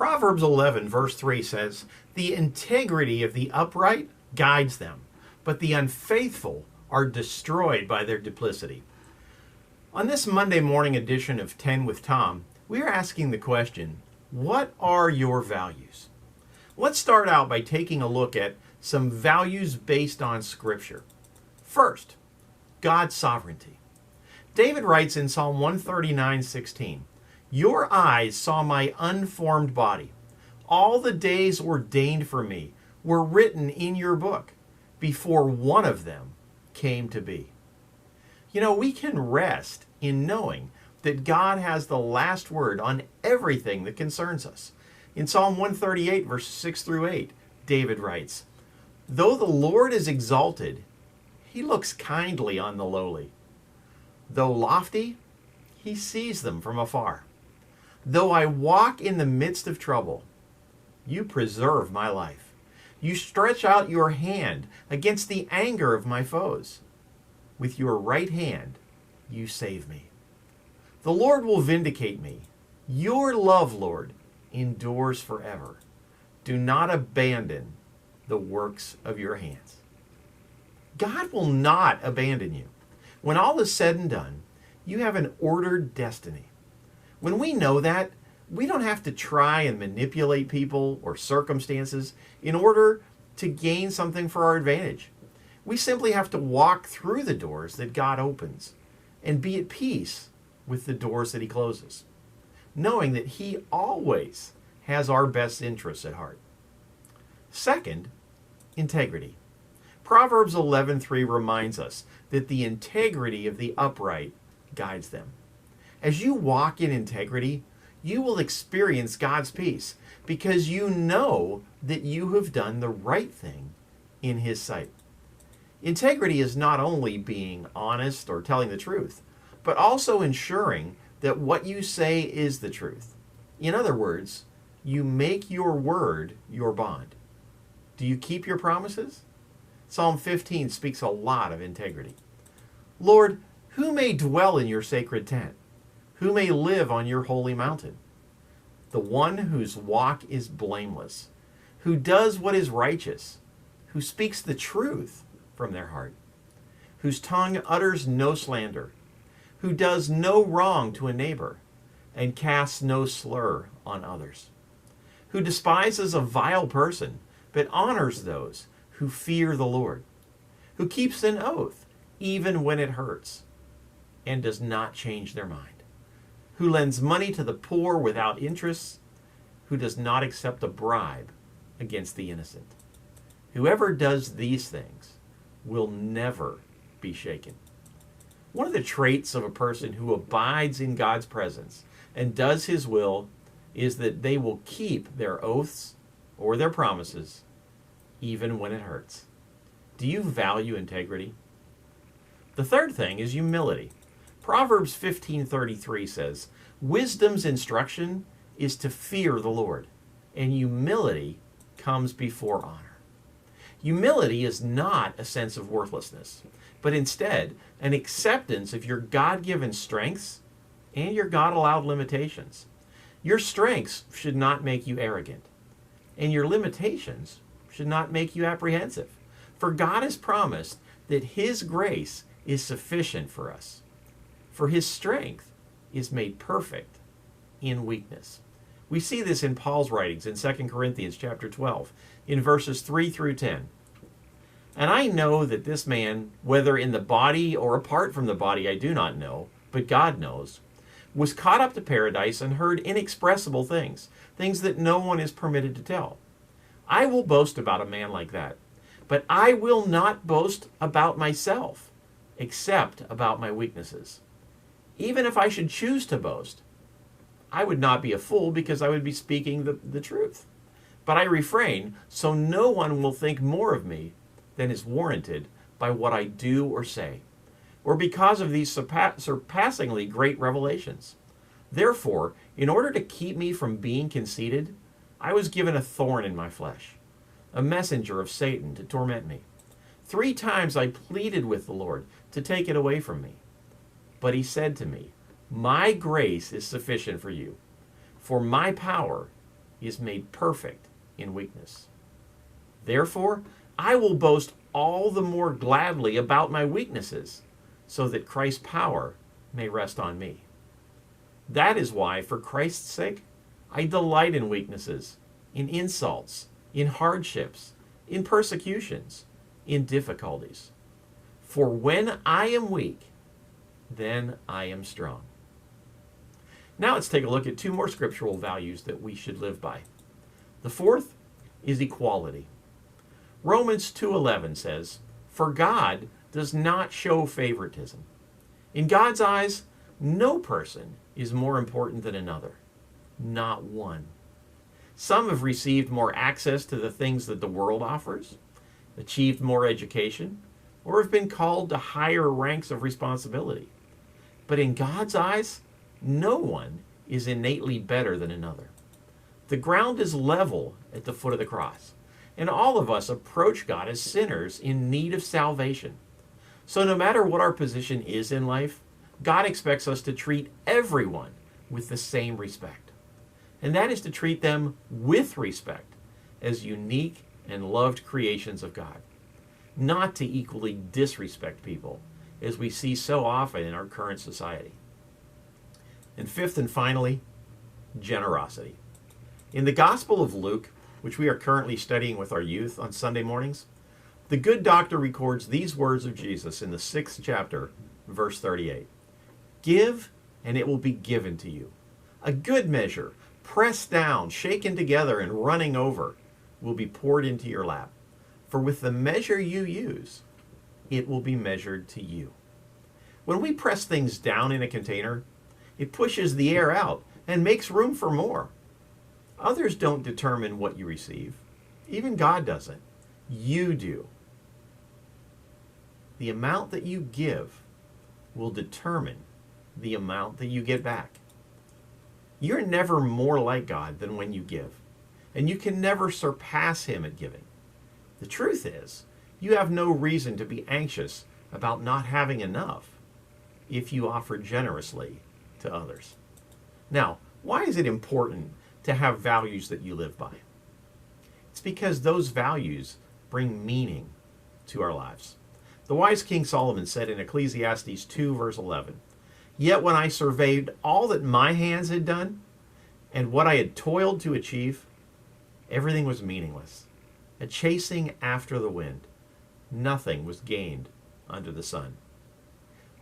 Proverbs 11, verse 3 says, "The integrity of the upright guides them, but the unfaithful are destroyed by their duplicity." On this Monday morning edition of 10 with Tom, we are asking the question, what are your values? Let's start out by taking a look at some values based on Scripture. First, God's sovereignty. David writes in Psalm 139:16, "Your eyes saw my unformed body. All the days ordained for me were written in your book before one of them came to be." We can rest in knowing that God has the last word on everything that concerns us. In Psalm 138, verses 6 through 8, David writes, "Though the Lord is exalted, he looks kindly on the lowly. Though lofty, he sees them from afar. Though I walk in the midst of trouble, you preserve my life. You stretch out your hand against the anger of my foes. With your right hand, you save me. The Lord will vindicate me. Your love, Lord, endures forever. Do not abandon the works of your hands." God will not abandon you. When all is said and done, you have an ordered destiny. When we know that, we don't have to try and manipulate people or circumstances in order to gain something for our advantage. We simply have to walk through the doors that God opens and be at peace with the doors that he closes, knowing that he always has our best interests at heart. Second, integrity. Proverbs 11:3 reminds us that the integrity of the upright guides them. As you walk in integrity, you will experience God's peace because you know that you have done the right thing in his sight. Integrity is not only being honest or telling the truth, but also ensuring that what you say is the truth. In other words, you make your word your bond. Do you keep your promises? Psalm 15 speaks a lot of integrity. "Lord, who may dwell in your sacred tent? Who may live on your holy mountain? The one whose walk is blameless, who does what is righteous, who speaks the truth from their heart, whose tongue utters no slander, who does no wrong to a neighbor, and casts no slur on others, who despises a vile person, but honors those who fear the Lord, who keeps an oath even when it hurts, and does not change their mind, who lends money to the poor without interest, who does not accept a bribe against the innocent. Whoever does these things will never be shaken." One of the traits of a person who abides in God's presence and does his will is that they will keep their oaths or their promises even when it hurts. Do you value integrity? The third thing is humility. Proverbs 15:33 says, "Wisdom's instruction is to fear the Lord, and humility comes before honor." Humility is not a sense of worthlessness, but instead an acceptance of your God-given strengths and your God-allowed limitations. Your strengths should not make you arrogant, and your limitations should not make you apprehensive. For God has promised that his grace is sufficient for us. For his strength is made perfect in weakness. We see this in Paul's writings in 2 Corinthians chapter 12, in verses 3 through 10. "And I know that this man, whether in the body or apart from the body, I do not know, but God knows, was caught up to paradise and heard inexpressible things, things that no one is permitted to tell. I will boast about a man like that, but I will not boast about myself, except about my weaknesses. Even if I should choose to boast, I would not be a fool because I would be speaking the truth. But I refrain, so no one will think more of me than is warranted by what I do or say, or because of these surpassingly great revelations. Therefore, in order to keep me from being conceited, I was given a thorn in my flesh, a messenger of Satan to torment me. 3 times I pleaded with the Lord to take it away from me. But he said to me, 'My grace is sufficient for you, for my power is made perfect in weakness. Therefore, I will boast all the more gladly about my weaknesses, so that Christ's power may rest on me. That is why, for Christ's sake, I delight in weaknesses, in insults, in hardships, in persecutions, in difficulties. For when I am weak, then I am strong. Now let's take a look at two more scriptural values that we should live by. The fourth is equality. Romans 2:11 says, "For God does not show favoritism. In God's eyes, no person is more important than another. Not one. Some have received more access to the things that the world offers, achieved more education, or have been called to higher ranks of responsibility. But in God's eyes, no one is innately better than another. The ground is level at the foot of the cross, and all of us approach God as sinners in need of salvation. So no matter what our position is in life, God expects us to treat everyone with the same respect. And that is to treat them with respect as unique and loved creations of God, not to equally disrespect people, as we see so often in our current society. And fifth and finally, generosity. In the Gospel of Luke, which we are currently studying with our youth on Sunday mornings, the good doctor records these words of Jesus in the 6th chapter, verse 38. "Give, and it will be given to you. A good measure, pressed down, shaken together, and running over, will be poured into your lap. For with the measure you use, it will be measured to you." When we press things down in a container, it pushes the air out and makes room for more. Others don't determine what you receive. Even God doesn't. You do. The amount that you give will determine the amount that you get back. You're never more like God than when you give, and you can never surpass Him at giving. The truth is, you have no reason to be anxious about not having enough if you offer generously to others. Now, why is it important to have values that you live by? It's because those values bring meaning to our lives. The wise King Solomon said in Ecclesiastes 2, verse 11, "Yet when I surveyed all that my hands had done and what I had toiled to achieve, everything was meaningless, a chasing after the wind. Nothing was gained under the sun."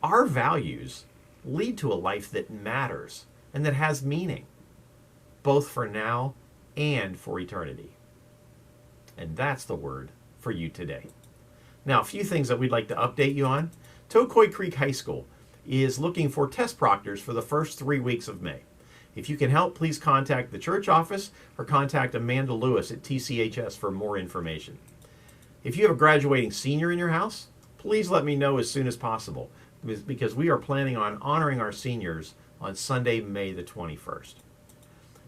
Our values lead to a life that matters and that has meaning, both for now and for eternity. And that's the word for you today. Now, a few things that we'd like to update you on. Tocoy Creek High School is looking for test proctors for the first 3 weeks of May. If you can help, please contact the church office or contact Amanda Lewis at TCHS for more information. If you have a graduating senior in your house, please let me know as soon as possible, because we are planning on honoring our seniors on Sunday, May the 21st.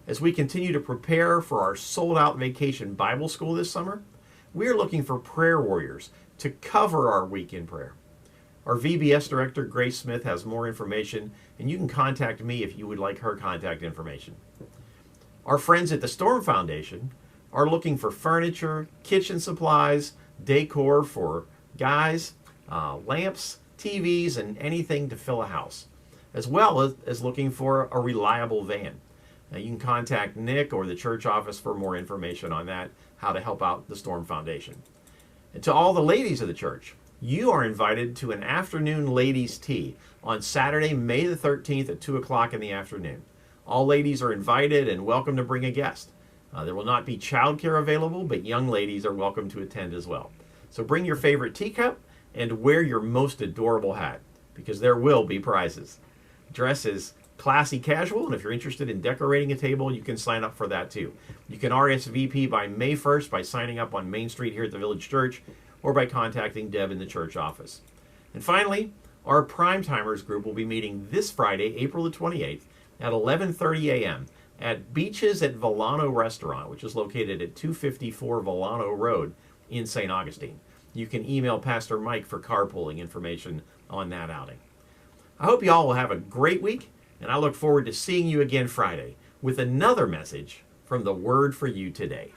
As we continue to prepare for our sold-out vacation Bible school this summer, we are looking for prayer warriors to cover our week in prayer. Our VBS director, Grace Smith, has more information, and you can contact me if you would like her contact information. Our friends at the Storm Foundation are looking for furniture, kitchen supplies, decor for guys, lamps, TVs, and anything to fill a house, as well as looking for a reliable van. Now, you can contact Nick or the church office for more information on that, how to help out the Storm Foundation. And to all the ladies of the church, you are invited to an afternoon ladies' tea on Saturday, May the 13th at 2 o'clock in the afternoon. All ladies are invited and welcome to bring a guest. There will not be childcare available, but young ladies are welcome to attend as well. So bring your favorite teacup and wear your most adorable hat, because there will be prizes. Dress is classy casual, and if you're interested in decorating a table, you can sign up for that too. You can RSVP by May 1st by signing up on Main Street here at the Village Church, or by contacting Deb in the church office. And finally, our Primetimers group will be meeting this Friday, April the 28th at 11:30 a.m. at Beaches at Volano Restaurant, which is located at 254 Volano Road in St. Augustine. You can email Pastor Mike for carpooling information on that outing. I hope you all will have a great week, and I look forward to seeing you again Friday with another message from the Word for you today.